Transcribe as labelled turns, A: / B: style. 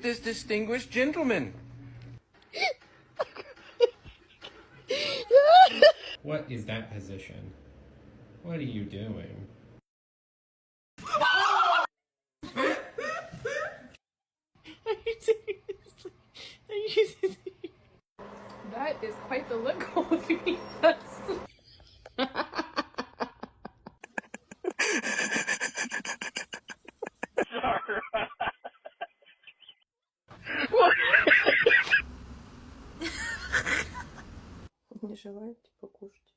A: this distinguished gentleman?
B: What is that position? What are you doing?
C: That is quite the look, Kofi. That's...
D: Не желаете покушать?